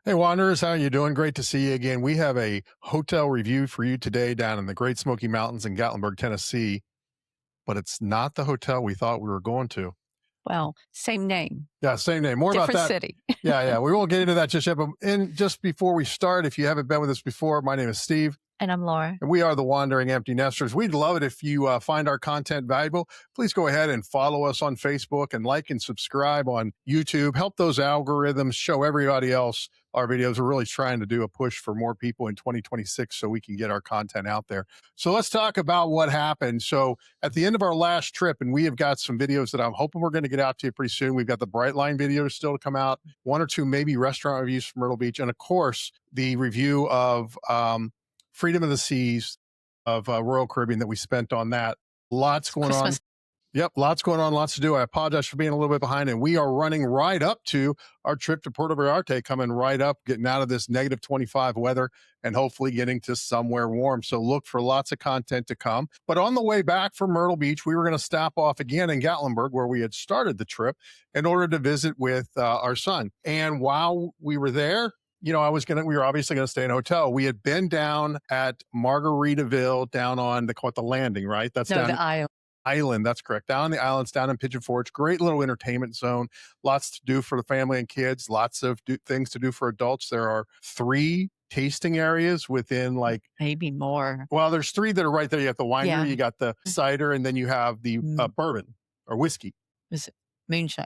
Hey, Wanderers, how are you doing? Great to see you again. We have a hotel review for you today down in the Great Smoky Mountains in Gatlinburg, Tennessee, but it's not the hotel we thought we were going to. Well, same name, Yeah, same name. More about different that. city. Yeah. We won't get into that just yet. But just before we start, if you haven't been with us before, my name is Steve. And I'm Laura. And we are the Wandering Empty Nesters. We'd love it if you find our content valuable. Please go ahead and follow us on Facebook and like and subscribe on YouTube. Help those algorithms show everybody else our videos. We're really trying to do a push for more people in 2026 so we can get our content out there. So let's talk about what happened. So at the end of our last trip, and we have got some videos that I'm hoping we're going to get out to you pretty soon. We've got the Brightline videos still to come out, one or two maybe restaurant reviews from Myrtle Beach, and of course, the review of Freedom of the Seas of Royal Caribbean that we spent on that. Lots going Christmas. on. Yep, lots going on, lots to do. I apologize for being a little bit behind, and we are running right up to our trip to Puerto Vallarta, coming right up, getting out of this negative 25 weather and hopefully getting to somewhere warm. So look for lots of content to come. But on the way back from Myrtle Beach, we were going to stop off again in Gatlinburg, where we had started the trip, in order to visit with our son. And while we were there, we were obviously going to stay in a hotel. We had been down at Margaritaville down on the landing, right? That's No, down the island. island. That's correct. Down on the islands, down in Pigeon Forge. Great little entertainment zone. Lots to do for the family and kids. Lots of things to do for adults. There are 3 tasting areas within Maybe more. well, there's 3 that are right there. You got the winery, Yeah. you got the cider, and then you have the bourbon or whiskey. Is it moonshine?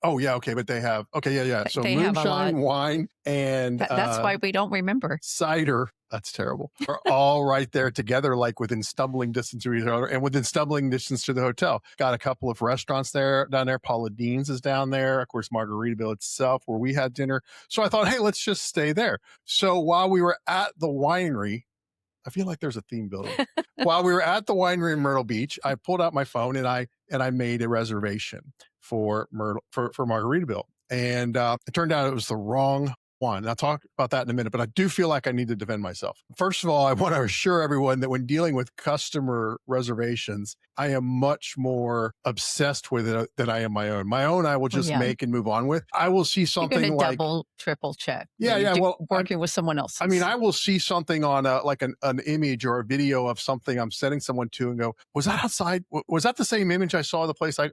Oh, yeah. Okay. But they have, okay. Yeah. So They have a moonshine, lot. wine, and That's why we don't remember. cider. That's terrible. Are all right there together, like within stumbling distance of each other and within stumbling distance to the hotel. Got a couple of restaurants down there. Paula Dean's is down there. Of course, Margaritaville itself, where we had dinner. So I thought, hey, let's just stay there. So while we were at the winery, I feel like there's a theme building. While we were at the winery in Myrtle Beach, I pulled out my phone and I made a reservation for Margaritaville. And it turned out it was the wrong one. I'll talk about that in a minute, but I do feel like I need to defend myself. First of all, I want to assure everyone that when dealing with customer reservations, I am much more obsessed with it than I am my own. My own, I will just make and move on with. I will see You're something going to like double, triple check. Yeah. Well, working with someone else. I mean, I will see something on an image or a video of something I'm sending someone to and go, was that outside? Was that the same image I saw the place I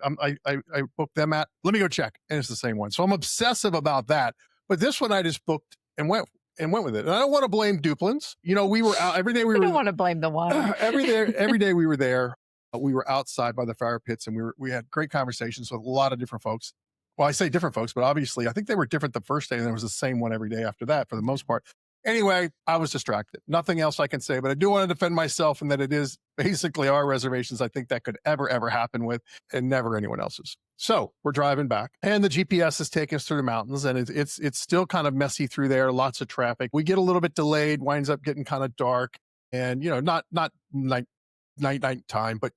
booked them at? Let me go check. And it's the same one. So I'm obsessive about that. But this one I just booked and went with it. And I don't want to blame Duplins. We were out every day. We don't want to blame the wine. every day we were there. We were outside by the fire pits, and we had great conversations with a lot of different folks. Well, I say different folks, but obviously I think they were different the first day, and there was the same one every day after that for the most part. Anyway, I was distracted. Nothing else I can say, but I do want to defend myself in that it is basically our reservations I think that could ever happen with, and never anyone else's. So we're driving back, and the GPS is taking us through the mountains, and it's still kind of messy through there. Lots of traffic. We get a little bit delayed, winds up getting kind of dark, and not like night time, but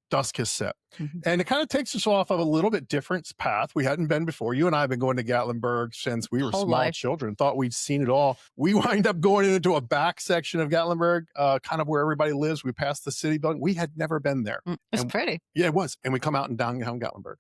dusk has set. Mm-hmm. And it kind of takes us off of a little bit different path. We hadn't been before. You and I have been going to Gatlinburg since we were small children, thought we'd seen it all. We wind up going into a back section of Gatlinburg, kind of where everybody lives. We passed the city building. We had never been there. It's pretty. Yeah, it was. And we come out in downtown Gatlinburg.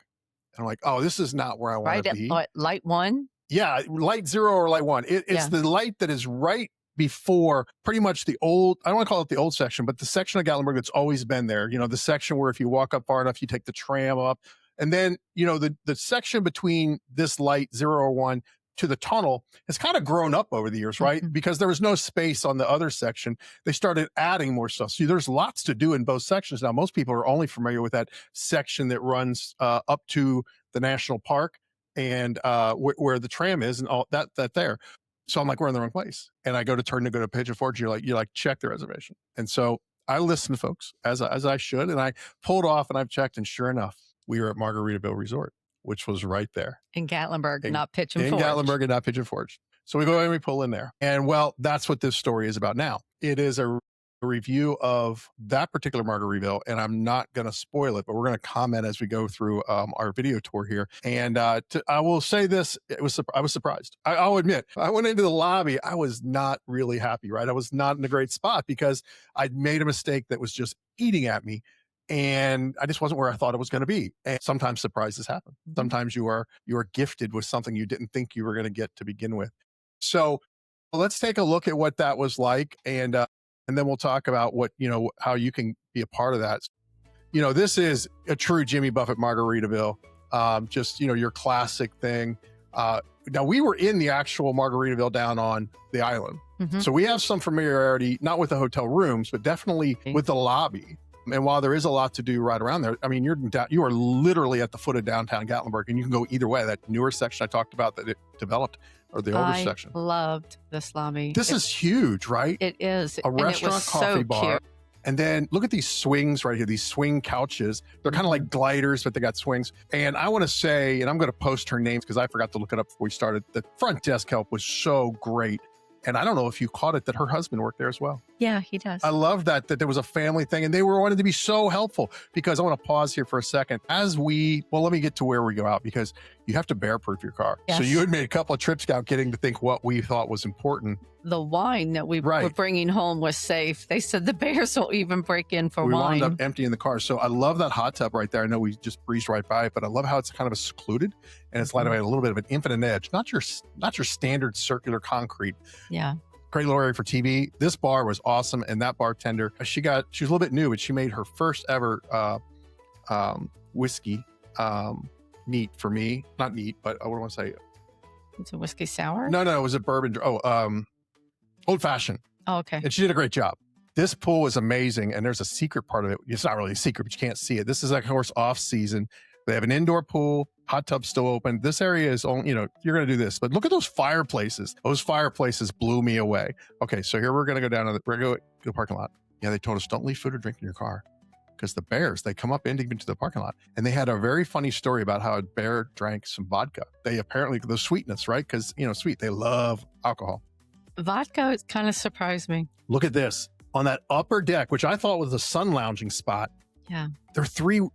And I'm like, oh, this is not where I want to be. Right at light 1? Yeah, light 0 or light 1. It's the light that is right before pretty much the old, I don't want to call it the old section, but the section of Gatlinburg that's always been there, the section where if you walk up far enough, you take the tram up. And then, the section between this light 0 or 1 to the tunnel has kind of grown up over the years, right? Mm-hmm. Because there was no space on the other section. They started adding more stuff. So there's lots to do in both sections. Now, most people are only familiar with that section that runs up to the national park and where the tram is and all that there. So I'm like, we're in the wrong place. And I go to go to Pigeon Forge. You're like, check the reservation. And so I listened to folks as I should. And I pulled off and I've checked. And sure enough, we were at Margaritaville Resort, which was right there. In Gatlinburg, not Pigeon Forge. In Gatlinburg and not Pigeon Forge. So we go and we pull in there. And well, that's what this story is about now. It is a review of that particular Margaritaville, and I'm not going to spoil it, but we're going to comment as we go through our video tour here. And I will say this: I was surprised. I'll admit, I went into the lobby. I was not really happy. Right, I was not in a great spot because I'd made a mistake that was just eating at me. And I just wasn't where I thought it was going to be. And sometimes surprises happen. Sometimes you are gifted with something you didn't think you were going to get to begin with. So let's take a look at what that was like, and then we'll talk about what how you can be a part of that. This is a true Jimmy Buffett Margaritaville. Just your classic thing. Now we were in the actual Margaritaville down on the island, so we have some familiarity, not with the hotel rooms, but definitely with the lobby. And while there is a lot to do right around there, I mean, you are literally at the foot of downtown Gatlinburg, and you can go either way. That newer section I talked about that it developed, or the older section. I loved this lobby. This is huge, right? It is. A restaurant, coffee bar. Cute. And then look at these swings right here, these swing couches. They're kind of like gliders, but they got swings. And I want to say, and I'm going to post her names because I forgot to look it up before we started. The front desk help was so great. And I don't know if you caught it that her husband worked there as well. Yeah, he does. I love that there was a family thing, and they wanted to be so helpful. Because I want to pause here for a second. Let me get to where we go out, because you have to bear proof your car. Yes. So you had made a couple of trips out getting to think what we thought was important. The wine that we were bringing home was safe. They said the bears will even break in for wine. We wound up emptying the car. So I love that hot tub right there. I know we just breezed right by it, but I love how it's kind of a secluded, and it's lighted by a little bit of an infinite edge. Not your standard circular concrete. Yeah. Great little area for TV. This bar was awesome, and that bartender, she was a little bit new, but she made her first ever whiskey neat for me. Not neat, but what do I want to say? It's a whiskey sour? No, it was a bourbon. Old fashioned. Oh, okay. And she did a great job. This pool is amazing, and there's a secret part of it. It's not really a secret, but you can't see it. This is, of course, off season. They have an indoor pool. Hot tub's still open. This area is only, you're going to do this. But look at those fireplaces. Those fireplaces blew me away. Okay, so here we're going to go down to the parking lot. Yeah, they told us don't leave food or drink in your car, because the bears, they come up into the parking lot. And they had a very funny story about how a bear drank some vodka. They apparently, the sweetness, right? Because, sweet, they love alcohol. Vodka kind of surprised me. Look at this. On that upper deck, which I thought was a sun lounging spot. Yeah. There are 3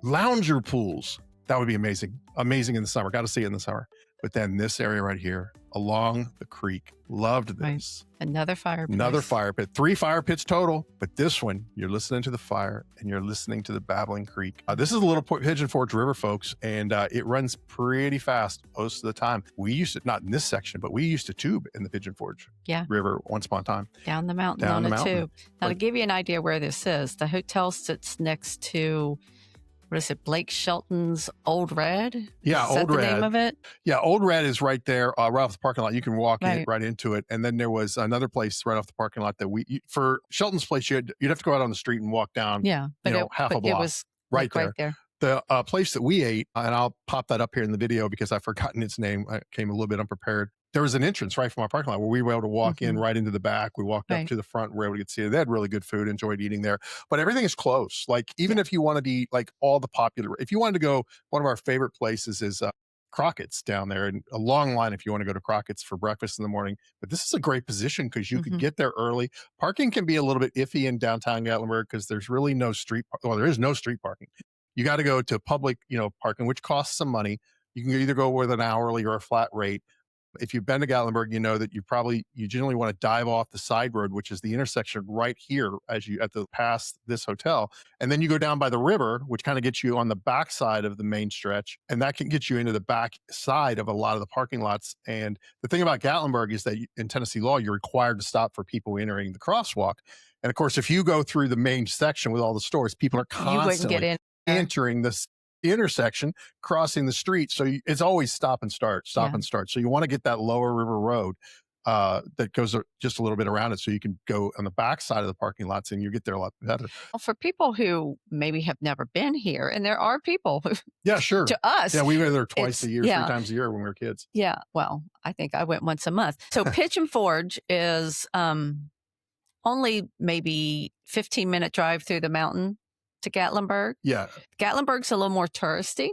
lounger pools. That would be amazing. Amazing in the summer. Got to see it in the summer. But then this area right here along the creek, loved this. Right. Another fire pit. Another fire pit. 3 fire pits total. But this one, you're listening to the fire and you're listening to the babbling creek. This is a little Pigeon Forge River, folks, and it runs pretty fast most of the time. We used to, not in this section, but we used to tube in the Pigeon Forge River once upon a time. Down the mountain on a tube. Now, to give you an idea where this is, the hotel sits next to, what is it, Blake Shelton's Old Red? Yeah, Old Red. The name of it? Yeah, Old Red is right there, right off the parking lot. You can walk right into it. And then there was another place right off the parking lot that for Shelton's place, you'd have to go out on the street and walk down. Yeah, but half a block. It was right there. The place that we ate, and I'll pop that up here in the video because I've forgotten its name. I came a little bit unprepared. There was an entrance right from our parking lot where we were able to walk in right into the back. We walked up to the front. We were able to get to see it. They had really good food, enjoyed eating there. But everything is close. Like, even if you want to eat like all the popular, if you wanted to go, one of our favorite places is Crockett's down there, and a long line if you want to go to Crockett's for breakfast in the morning. But this is a great position because you could get there early. Parking can be a little bit iffy in downtown Gatlinburg because there's really no street. Well, there is no street parking. You got to go to public, parking, which costs some money. You can either go with an hourly or a flat rate. If you've been to Gatlinburg, you know that you generally want to dive off the side road, which is the intersection right here as you past this hotel. And then you go down by the river, which kind of gets you on the back side of the main stretch. And that can get you into the back side of a lot of the parking lots. And the thing about Gatlinburg is that in Tennessee law, you're required to stop for people entering the crosswalk. And of course, if you go through the main section with all the stores, people are constantly entering this intersection, crossing the street. So it's always stop and start. So you want to get that lower river road that goes just a little bit around it, so you can go on the back side of the parking lots and you get there a lot better. Well, for people who maybe have never been here, and there are people who, sure. To us. Yeah, we were there twice a year, 3 times a year when we were kids. Yeah. Well, I think I went once a month. So Pigeon Forge is only maybe 15-minute drive through the mountain to Gatlinburg. Yeah. Gatlinburg's a little more touristy.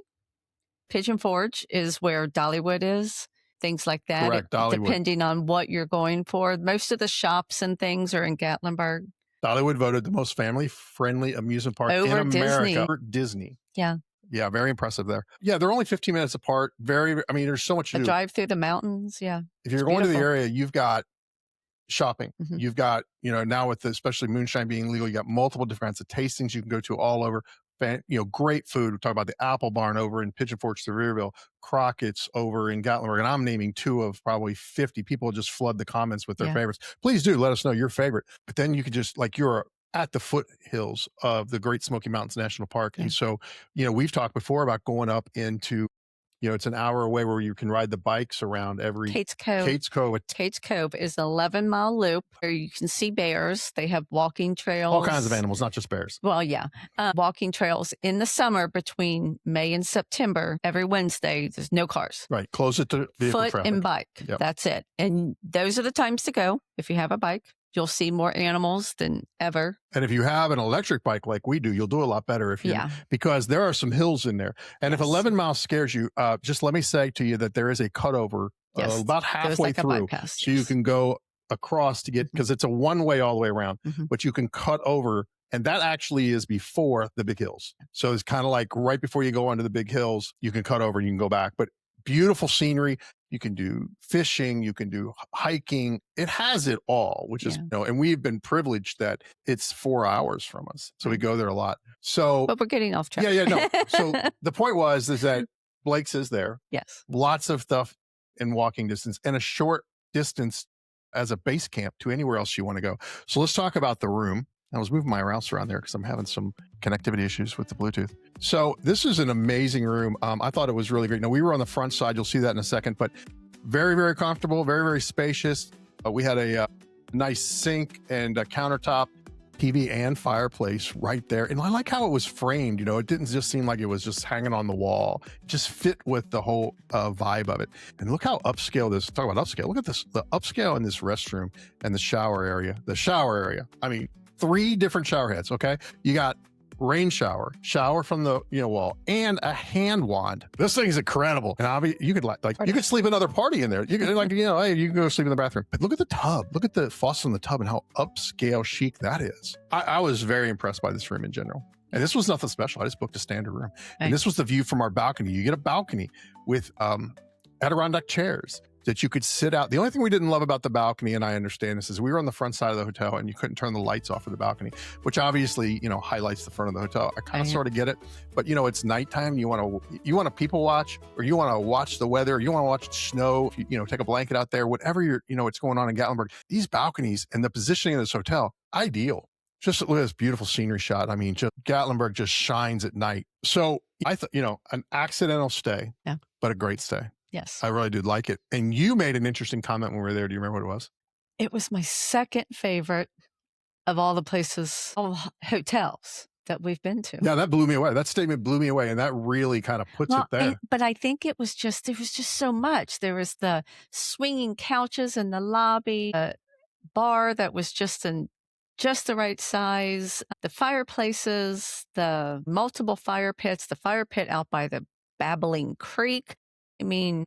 Pigeon Forge is where Dollywood is, things like that. Correct, Dollywood. Depending on what you're going for. Most of the shops and things are in Gatlinburg. Dollywood voted the most family-friendly amusement park in America. Over Disney. Yeah. Yeah, very impressive there. Yeah, they're only 15 minutes apart. There's so much to do. Drive through the mountains, yeah. If you're going to the area, you've got shopping. You've got, now with especially moonshine being legal, you got multiple different kinds of tastings you can go to all over. Great food. We talk about the Apple Barn over in Pigeon Forge, Sevierville, Crockett's over in Gatlinburg, and I'm naming 2 of probably 50. People just flood the comments with their Yeah. favorites. Please do let us know your favorite. But then you could just you're at the foothills of the Great Smoky Mountains National Park, Yeah. and so we've talked before about going up into it's an hour away where you can ride the bikes around every Kate's Cove. Kate's Cove is an 11-mile loop where you can see bears. They have walking trails. All kinds of animals, not just bears. Well, yeah. Walking trails in the summer between May and September. Every Wednesday, there's no cars. Right. Close it to vehicle Foot traffic. and bike. Yep. That's it. And those are the times to go if you have a bike. You'll see more animals than ever. And if you have an electric bike like we do, you'll do a lot better because there are some hills in there. And if 11 miles scares you, just let me say to you that there is a cutover about halfway through. So you can go across to get, because it's a one-way all the way around, but you can cut over. And that actually is before the big hills. So it's kind of like right before you go onto the big hills, you can cut over and you can go back. But beautiful scenery. You can do fishing, you can do hiking. It has it all, which is, and we've been privileged that it's 4 hours from us. So we go there a lot. So, but we're getting off track. No. So the point is that Blake's is there. Yes. Lots of stuff in walking distance and a short distance as a base camp to anywhere else you want to go. So let's talk about the room. I was moving my mouse around there because I'm having some connectivity issues with the Bluetooth. So this is an amazing room. I thought it was really great. Now, we were on the front side. You'll see that in a second, but very, very comfortable, very, very spacious. We had a nice sink and a countertop, TV and fireplace right there. And I like how it was framed. It didn't just seem like it was just hanging on the wall. It just fit with the whole vibe of it. And look how upscale this, talk about upscale. Look at this, the upscale in this restroom and the shower area. I mean, 3 different shower heads, okay? You got rain shower from the wall, and a hand wand. This thing is incredible. And you could you could sleep another party in there. You could hey, you can go sleep in the bathroom. But look at the tub. Look at the faucet in the tub and how upscale chic that is. I was very impressed by this room in general. And this was nothing special. I just booked a standard room. And this was the view from our balcony. You get a balcony with Adirondack chairs that you could sit out. The only thing we didn't love about the balcony, and I understand this, is we were on the front side of the hotel and you couldn't turn the lights off of the balcony, which obviously, highlights the front of the hotel. I kind of sort of get it, but it's nighttime. You want to people watch, or you want to watch the weather, or you want to watch snow, take a blanket out there, whatever what's going on in Gatlinburg. These balconies and the positioning of this hotel, ideal. Just look at this beautiful scenery shot. I mean, just Gatlinburg just shines at night. So I thought, an accidental stay, but a great stay. Yes. I really did like it. And you made an interesting comment when we were there. Do you remember what it was? It was my second favorite of all the places, all hotels that we've been to. Yeah, that blew me away. That statement blew me away. And that really kind of puts it there. But I think there was just so much. There was the swinging couches in the lobby, a bar that was just the right size, the fireplaces, the multiple fire pits, the fire pit out by the Babbling Creek. I mean,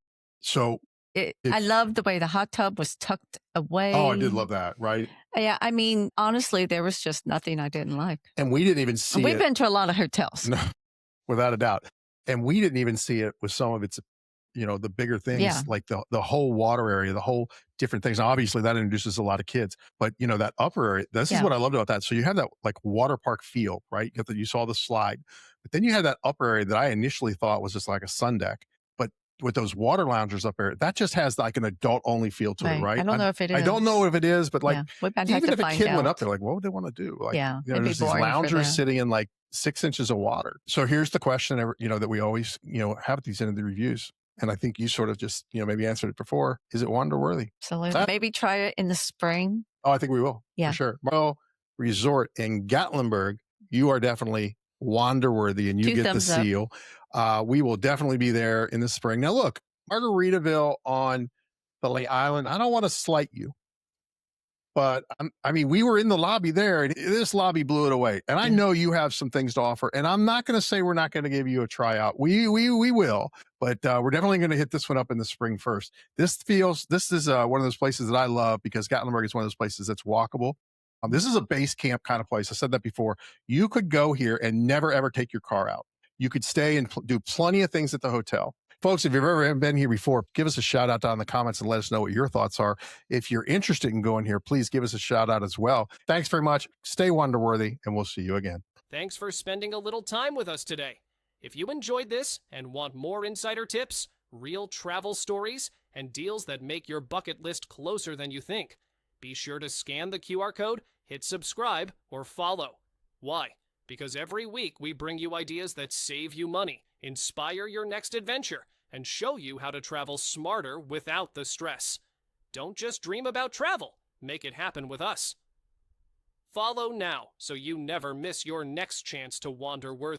I loved the way the hot tub was tucked away. Oh, I did love that, right? Yeah, I mean, honestly, there was just nothing I didn't like. And we didn't even see it. We've been to a lot of hotels. No, without a doubt. And we didn't even see it with some of its, the bigger things, like the whole water area, the whole different things. Now, obviously, that introduces a lot of kids. But, that upper area, this is what I loved about that. So you have that like water park feel, right? You saw the slide. But then you had that upper area that I initially thought was just like a sun deck. With those water loungers up there, that just has like an adult only feel to it, right? I don't know if it is. I don't know if it is, but like even if a kid out. Went up there, like what would they want to do? Like, there's these boring loungers sitting in like 6 inches of water. So here's the question, that we always, have at these end of the reviews. And I think you sort of just, maybe answered it before. Is it wander worthy? Absolutely. Maybe try it in the spring. Oh, I think we will. Yeah. For sure. Margaritaville Resort in Gatlinburg, you are definitely wander worthy and you get the seal. We will definitely be there in the spring. Now look, Margaritaville on the Lake Island, I don't want to slight you, but we were in the lobby there and this lobby blew it away. And I know you have some things to offer, and I'm not going to say we're not going to give you a tryout. We will, but we're definitely going to hit this one up in the spring first. This is one of those places that I love because Gatlinburg is one of those places that's walkable. This is a base camp kind of place. I said that before. You could go here and never, ever take your car out. You could stay and do plenty of things at the hotel. Folks, if you've ever been here before, give us a shout out down in the comments and let us know what your thoughts are. If you're interested in going here, please give us a shout out as well. Thanks very much. Stay wonder worthy, and we'll see you again. Thanks for spending a little time with us today. If you enjoyed this and want more insider tips, real travel stories, and deals that make your bucket list closer than you think, be sure to scan the QR code, hit subscribe, or follow. Why? Because every week we bring you ideas that save you money, inspire your next adventure, and show you how to travel smarter without the stress. Don't just dream about travel. Make it happen with us. Follow now so you never miss your next chance to wander worth